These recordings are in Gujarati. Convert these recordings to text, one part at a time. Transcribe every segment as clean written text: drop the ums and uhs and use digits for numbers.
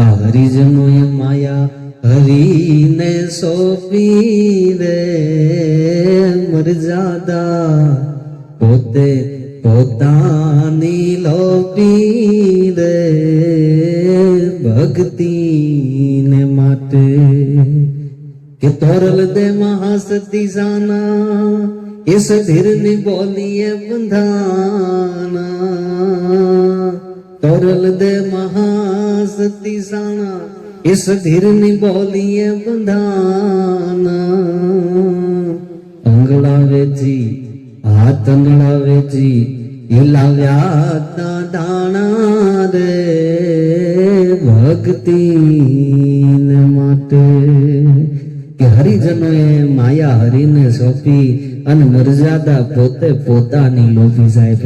આ હરિજનોએ માયા હરિને સોંપી રે મર્યાદા પોતે પોતાની લોપી રે ભક્તિને માટે કે તોરલ દે મહાસતી જાના इस धीर ने बोलिए बंधाना तोरल दे महासती साना इस धीर ने बोलिए बंधाना अंगड़ावे जी हाथ अंगड़ावे जी हिलाव्या दाना रे भक्ति ने माटे કે હરિજનોએ માયા હરિને સોંપી અને મર્યાદા પોતે પોતાની લોભી સાહેબ.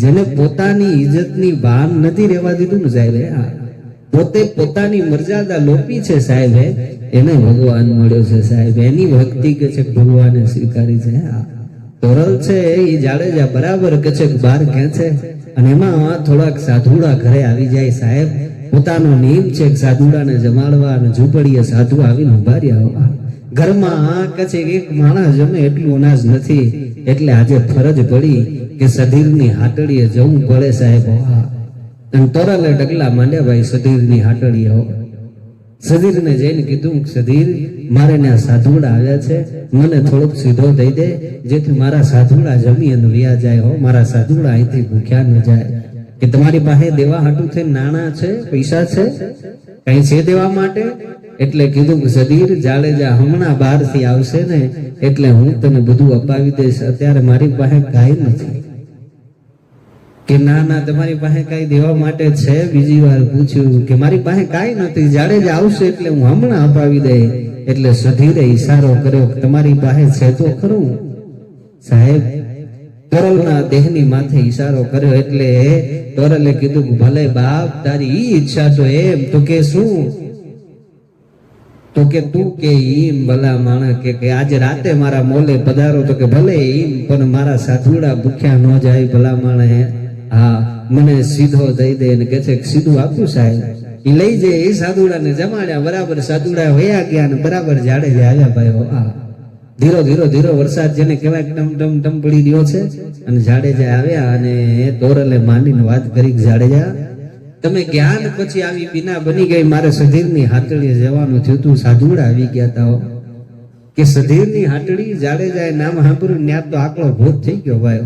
જેને પોતાની ઇજ્જતની ભાન નથી રહેવા દીધું ને સાહેબ, પોતે પોતાની મર્યાદા લોપી છે સાહેબ, એને ભગવાન મળ્યો છે સાહેબ. એની ભક્તિ કે છે ભગવાને સ્વીકારી છે. તોરલ છે એ જાડેજા બરાબર કે છે બાર ખેંચે અને એમાં થોડાક સાધુડા ઘરે આવી જાય સાહેબ. પોતાનો નિયમ છે સાધુડાને જમાડવા અને ઝૂંપડીએ સાધુ આવીને ઉભા રહ્યા. ઘરમાં કચે એક માણસ જમે એટલું અનાજ નથી એટલે આજે ફરજ પડી કે સધીરની હાટડીએ જવું પડે સાહેબ. અને તોરલે ડગલા માંડ્યા ભાઈ સધીરની હાટડીએ. સધીરને જઈને કીધું સધીર મારે ને સાધુડા આવ્યા છે, મને થોડોક સીધો દઈ દે જેથી મારા સાધુડા જમી અને વ્યા જાય. હો મારા સાધુડા અહીંથી ભૂખ્યા ન જાય. કે તમારી પાસે દેવા હાટું થઈને નાણાં છે, પૈસા છે, કઈ છે દેવા માટે? એટલે કીધું કે સધીર જાડેજા હમણાં બહાર થી આવશે ને એટલે હું તને બધું અપાવી દઈશ, અત્યારે મારી પાસે કાંઈ નથી. કે ના ના તમારી પાસે કઈ દેવા માટે છે? બીજી વાર પૂછ્યું કે મારી પાસે કાંઈ નથી, જાડેજા આવશે એટલે હું હમણાં અપાવી દઈ. એટલે સધીરે ઈશારો કર્યો કે તમારી પાસે છે તો ખરું સાહેબ. તોરલના દેહની માથે ઈશારો કર્યો એટલે તોરલે કીધું કે ભલે બાપ તારી ઈ ઈચ્છા તો એમ. તો કે શું? તો કે તું કે ઈમ ભલા માણસ કે આજે રાતે મારા મોલે પધારો. તો કે ભલે ઈમ પણ મારા સાધુડા ભૂખ્યા ન જાય ભલા માણસ. હા મને સીધો દઈ દે ને કે છે સીધું આપું સાહેબ. એ લઈ જાય એ સાધુડાને જમાડ્યા બરાબર. સાધુડા વયા ગયા ને બરાબર જાડેજા આવ્યા ભાઈ. ધીરો ધીરો ધીરો વરસાદ જેને કહેવાય ટમ ટમ ટમ પડી રહ્યો છે અને જાડેજા આવ્યા અને તોરલે માંડીને વાત કરી જાડેજા તમે જ્ઞાન પછી આવી બીના બની ગઈ, મારે સધીરની હાટડીએ જવાનું થયું તું, સાધુડા આવી ગયા તા. કે સધીરની હાટડી જાડેજાએ નામ સાંભળ્યું ત્યાં તો આકડો ભૂત થઈ ગયો ભાઈ.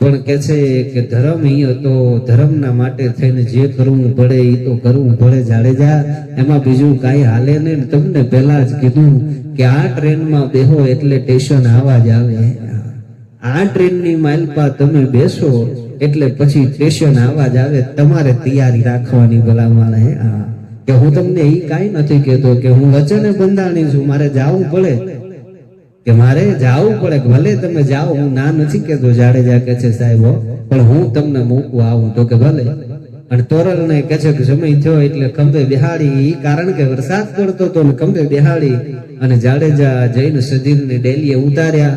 પણ કે છે કે ધર્મ ઈ હતો, ધર્મના માટે થઈને જે કરવું પડે એ તો કરવું પડે જાડેજા, એમાં બીજું કાંઈ હાલે નહીં. તમને પહેલા જ કીધું કે આ ટ્રેનમાં બેહો એટલે સ્ટેશન આવા જ આવે. આ ટ્રેનની માઇલપા તમે બેસો એટલે પછી સ્ટેશન આવા જ આવે. તમારે તૈયારી રાખવાની ભલામણ. કે હું તમને એ કાંઈ નથી કહેતો કે હું વચને બંધાણી છું, મારે જાવું પડે કે મારે જાવું પડે. ભલે તમે જાઓ, હું ના નથી કેતો. જાડેજા કે છે સાહેબ પણ હું તમને મૂકવા આવું. તો કે ભલે. અને તોરલ ને કે છે કે સમય થયો એટલે ખંભે બેહાડી, કારણ કે વરસાદ પડતો હતો ને ખંભે બેહાડી અને જાડેજા જઈને સધીરને ડેલીએ ઉતાર્યા.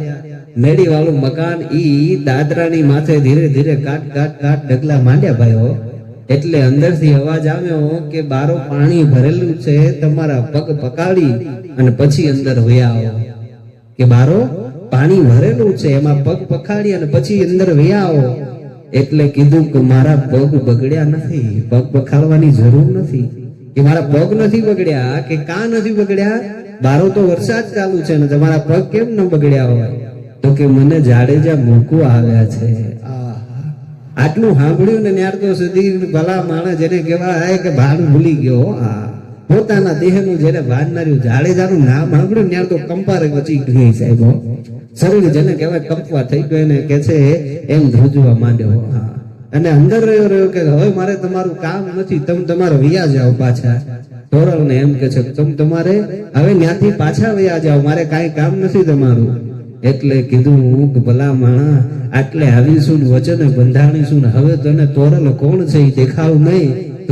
મેડી વાળું મકાન ઈ દાદરાની માથે ધીરે ધીરે કાટ કાટ કાટ ડગલા માંડ્યા ભાઈઓ. એટલે અંદરથી અવાજ આવ્યો કે બારો પાણી ભરેલું છે, તમારા પગ પકાડી અને પછી અંદર વયા આવો. કે બારો પાણી ભરેલું છે એમાં પગ પખાડી અને પછી અંદર વયા આવો. એટલે કીધું કે મારા પગ બગડ્યા નથી, પગ પખાડવાની જરૂર નથી. કે મારા પગ નથી બગડ્યા. કે કા નથી બગડ્યા? બારો તો વરસાદ ચાલુ છે ને તમારા પગ કેમ ન બગડ્યા હોય? તો કે મને જાડેજા મૂકવા આવ્યા છે. આટલું સાંભળ્યું ને ત્યાર તો સુધી ભલા માણસ જેને કહેવાય કે ભાન ભૂલી ગયો. પોતાના દેહનું જેને ભાન ના રહ્યું, જાડેજાનું નામ સાંભળ્યું ત્યાર તો કંપારે વચી ગઈ સાહેબ. શરીર જેને કહેવાય કંપવા થઈ ગયો એને કે છે એમ ધ્રુજવા માંડ્યો. અને અંદર રહ્યો કે હવે મારે તમારું કામ નથી, તમે તમારે વયા જાઓ પાછા. તોરલ ને એમ કે છે તમે તમારે હવે ત્યાંથી પાછા વયા જાઓ, મારે કાંઈ કામ નથી તમારું. એટલે કીધું હું ભલા માણા આટલે આવીશું વચને બંધાણીશું ને હવે તને તોરલ કોણ છે એ દેખાવ નહીં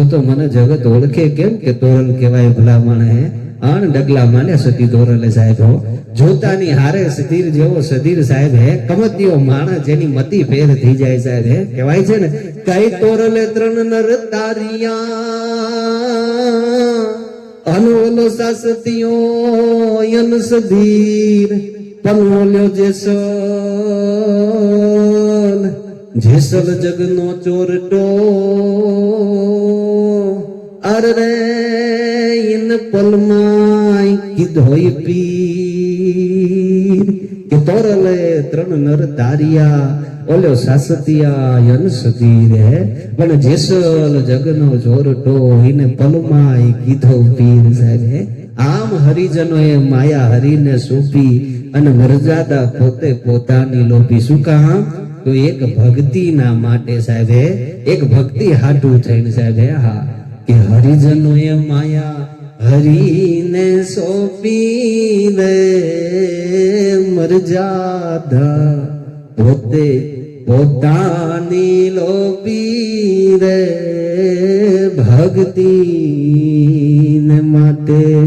તો મને જગત ઓળખે કેમ? કે તોરલ કહેવાય ભલા માણે. અણ ડગલા માને સતી દોરલે સાહેબ હો જોતાની હારે સતીર જેવો સધીર સાહેબ હે કમતિયો માણસ જેની મતી ફેર થઈ જાય સાહેબ હે કહેવાય છે ને કઈ તોરલે ત્રણ નર તારિયા અનોલો સાસતિયો યન સધીર પનોલ્યો જેસલ જેસલ જગનો ચોરટો અરે ઇન પલમાય કીધોય પીર કે તોરલે ત્રણ નર તારિયા ઓલ્યો સાસતિયા યન સધીર હે પણ જેસલ જગનો જોરટો ઇને પલમાય કીધો પીર સાહેબ હે આમ હરિજનોએ માયા હરીને સોંપી અને મર્યાદા પોતે પોતાની લોભી શું કામ તો એક ભક્તિના માટે સાહેબ હે એક ભક્તિ હાટું થઈને સાહેબ હે હા કે હરિજનોએ માયા હરીને સોંપી રે મર્યાદા પોતે પોતાની લોભી રે ભક્તિ માટે